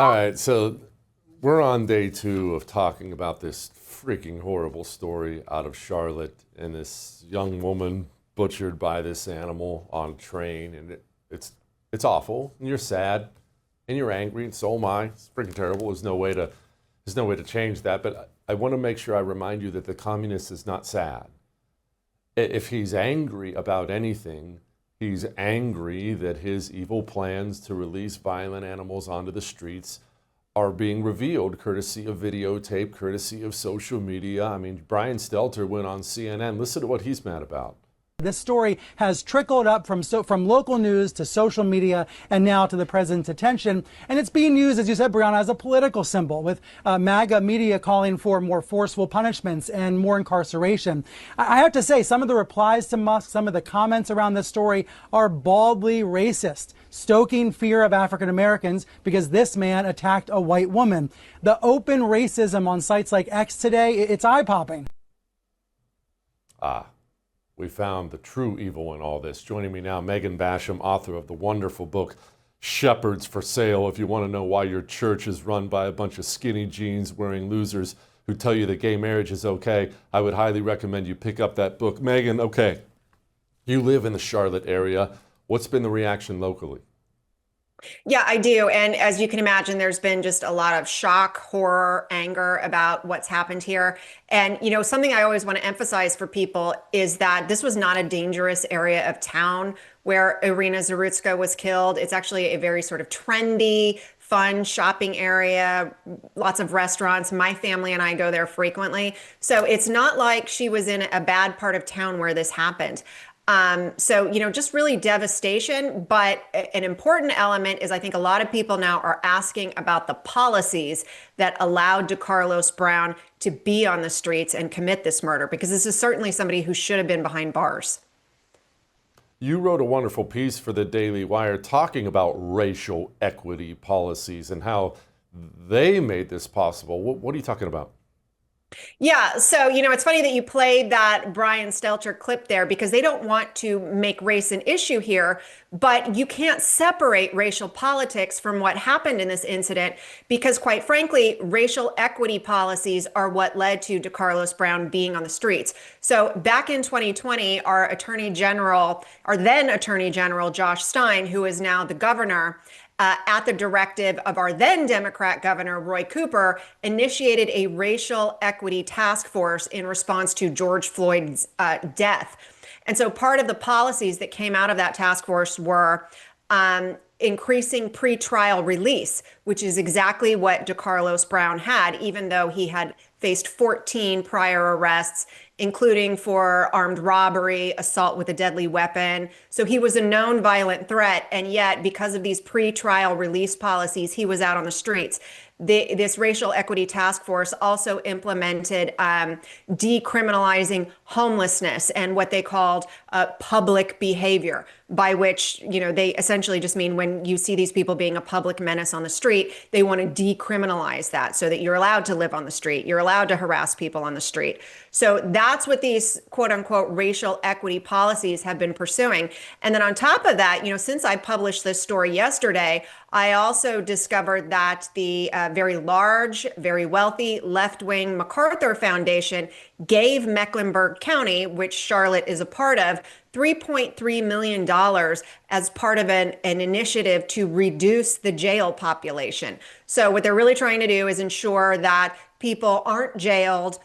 All right, so we're on day 2 of talking about this freaking horrible story out of Charlotte and this young woman butchered by this animal on a train, and it's awful, and you're sad, and you're angry, and so am I. It's freaking terrible. There's no way to change that. But I want to make sure I remind you that the communist is not sad. If he's angry about anything, he's angry that his evil plans to release violent animals onto the streets are being revealed courtesy of videotape, courtesy of social media. I mean, Brian Stelter went on CNN. Listen to what he's mad about. This story has trickled up from local news to social media and now to the president's attention. And it's being used, as you said, Brianna, as a political symbol, with MAGA media calling for more forceful punishments and more incarceration. I have to say, some of the replies to Musk, some of the comments around this story are baldly racist, stoking fear of African Americans because this man attacked a white woman. The open racism on sites like X today, it's eye-popping. We found the true evil in all this. Joining me now, Megan Basham, author of the wonderful book, Shepherds for Sale. If you want to know why your church is run by a bunch of skinny jeans wearing losers who tell you that gay marriage is okay, I would highly recommend you pick up that book. Megan, okay, you live in the Charlotte area. What's been the reaction locally? Yeah, I do. And as you can imagine, there's been just a lot of shock, horror, anger about what's happened here. And, you know, something I always want to emphasize for people is that this was not a dangerous area of town where Iryna Zarutska was killed. It's actually a very sort of trendy, fun shopping area, lots of restaurants. My family and I go there frequently. So it's not like she was in a bad part of town where this happened. So, you know, just really devastation. But an important element is I think a lot of people now are asking about the policies that allowed DeCarlos Brown to be on the streets and commit this murder, because this is certainly somebody who should have been behind bars. You wrote a wonderful piece for the Daily Wire talking about racial equity policies and how they made this possible. What are you talking about? Yeah, so, you know, it's funny that you played that Brian Stelter clip there because they don't want to make race an issue here, but you can't separate racial politics from what happened in this incident because, quite frankly, racial equity policies are what led to DeCarlos Brown being on the streets. So back in 2020, our then Attorney General, Josh Stein, who is now the governor, at the directive of our then Democrat governor, Roy Cooper, initiated a racial equity task force in response to George Floyd's death. And so part of the policies that came out of that task force were increasing pretrial release, which is exactly what DeCarlos Brown had, even though he had faced 14 prior arrests, including for armed robbery, assault with a deadly weapon. So he was a known violent threat. And yet, because of these pretrial release policies, he was out on the streets. This racial equity task force also implemented decriminalizing homelessness and what they called public behavior, by which, you know, they essentially just mean when you see these people being a public menace on the street, they want to decriminalize that so that you're allowed to live on the street. You're allowed to harass people on the street. So that's what these quote unquote racial equity policies have been pursuing. And then on top of that, you know, since I published this story yesterday, I also discovered that the very large, very wealthy left-wing MacArthur Foundation gave Mecklenburg County, which Charlotte is a part of, $3.3 million as part of an initiative to reduce the jail population. So what they're really trying to do is ensure that people aren't jailed.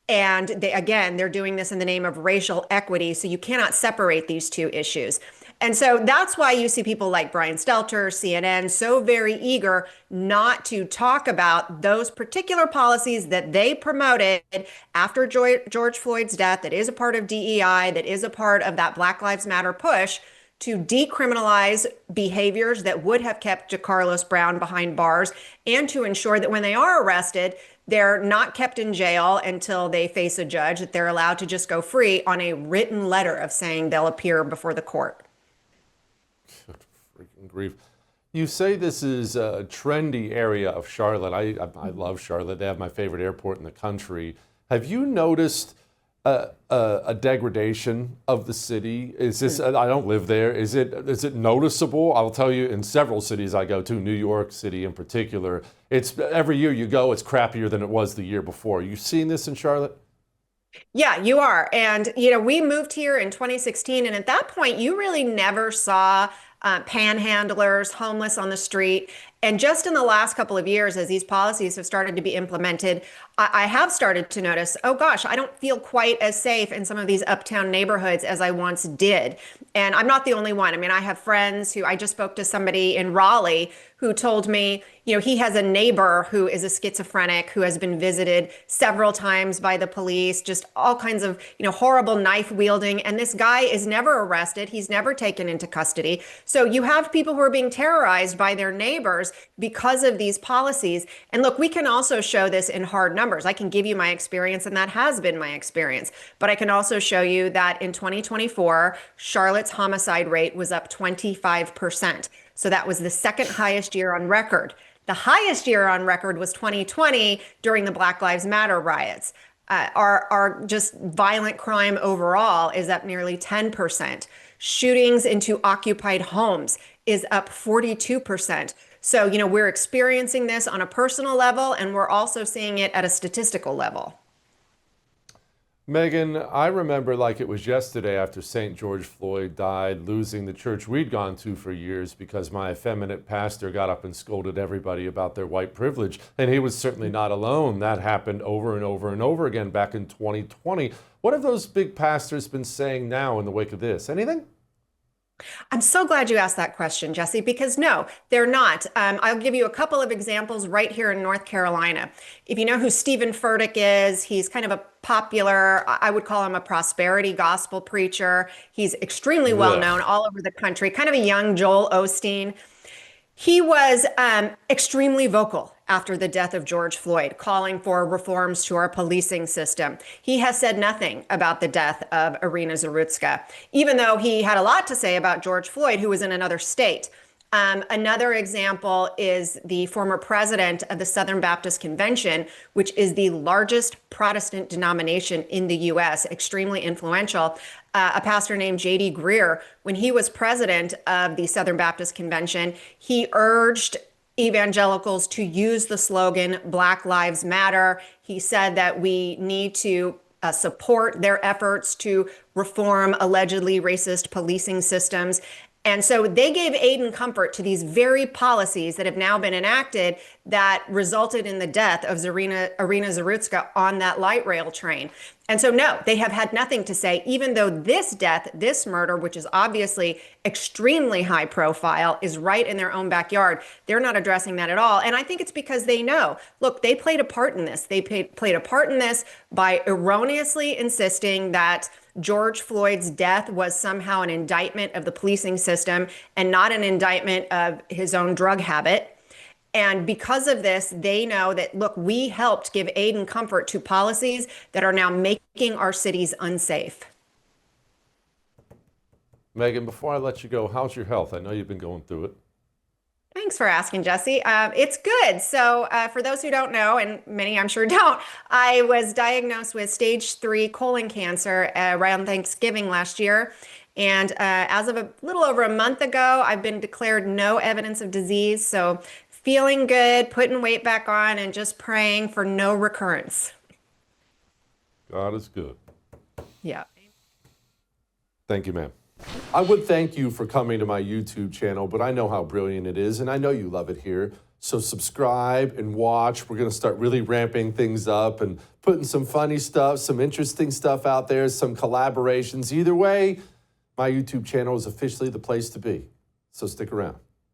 And they're doing this in the name of racial equity. So you cannot separate these two issues. And so that's why you see people like Brian Stelter, CNN, so very eager not to talk about those particular policies that they promoted after George Floyd's death, that is a part of DEI, that is a part of that Black Lives Matter push to decriminalize behaviors that would have kept DeCarlos Brown behind bars, and to ensure that when they are arrested, they're not kept in jail until they face a judge, that they're allowed to just go free on a written letter of saying they'll appear before the court. Freaking grief. You say this is a trendy area of Charlotte. I love Charlotte. They have my favorite airport in the country. Have you noticed a degradation of the city? Is this? I don't live there. Is it noticeable? I'll tell you, in several cities I go to, New York City in particular, it's every year you go, it's crappier than it was the year before. You seen this in Charlotte? Yeah, you are. And, we moved here in 2016. And at that point, you really never saw panhandlers, homeless on the street. And just in the last couple of years, as these policies have started to be implemented, I have started to notice, oh gosh, I don't feel quite as safe in some of these uptown neighborhoods as I once did. And I'm not the only one. I mean, I have friends who I just spoke to somebody in Raleigh who told me, he has a neighbor who is a schizophrenic who has been visited several times by the police, just all kinds of, horrible knife wielding. And this guy is never arrested. He's never taken into custody. So you have people who are being terrorized by their neighbors because of these policies. And look, we can also show this in hard numbers. I can give you my experience, and that has been my experience. But I can also show you that in 2024, Charlotte's homicide rate was up 25%. So that was the second highest year on record. The highest year on record was 2020 during the Black Lives Matter riots. Our just violent crime overall is up nearly 10%. Shootings into occupied homes is up 42%. So, we're experiencing this on a personal level, and we're also seeing it at a statistical level. Megan, I remember like it was yesterday after St. George Floyd died, losing the church we'd gone to for years because my effeminate pastor got up and scolded everybody about their white privilege. And he was certainly not alone. That happened over and over and over again back in 2020. What have those big pastors been saying now in the wake of this? Anything? I'm so glad you asked that question, Jesse, because no, they're not. I'll give you a couple of examples right here in North Carolina. If you know who Stephen Furtick is, he's kind of a popular, I would call him a prosperity gospel preacher. He's extremely well known all over the country, kind of a young Joel Osteen. He was extremely vocal after the death of George Floyd, calling for reforms to our policing system. He has said nothing about the death of Iryna Zarutska, even though he had a lot to say about George Floyd, who was in another state. Another example is the former president of the Southern Baptist Convention, which is the largest Protestant denomination in the U.S., extremely influential. A pastor named J.D. Greer, when he was president of the Southern Baptist Convention, he urged evangelicals to use the slogan Black Lives Matter. He said that we need to support their efforts to reform allegedly racist policing systems. And so they gave aid and comfort to these very policies that have now been enacted that resulted in the death of Iryna Zarutska on that light rail train. And so, no, they have had nothing to say, even though this death, this murder, which is obviously extremely high profile, is right in their own backyard. They're not addressing that at all. And I think it's because they know, look, they played a part in this. They played a part in this by erroneously insisting that George Floyd's death was somehow an indictment of the policing system and not an indictment of his own drug habit. And because of this, they know that, look, we helped give aid and comfort to policies that are now making our cities unsafe. Megan, before I let you go, how's your health? I know you've been going through it. Thanks for asking, Jesse. It's good. So for those who don't know, and many I'm sure don't, I was diagnosed with stage 3 colon cancer around Thanksgiving last year. And as of a little over a month ago, I've been declared no evidence of disease. So feeling good, putting weight back on, and just praying for no recurrence. God is good. Yeah. Thank you, ma'am. I would thank you for coming to my YouTube channel, but I know how brilliant it is, and I know you love it here. So subscribe and watch. We're going to start really ramping things up and putting some funny stuff, some interesting stuff out there, some collaborations. Either way, my YouTube channel is officially the place to be. So stick around.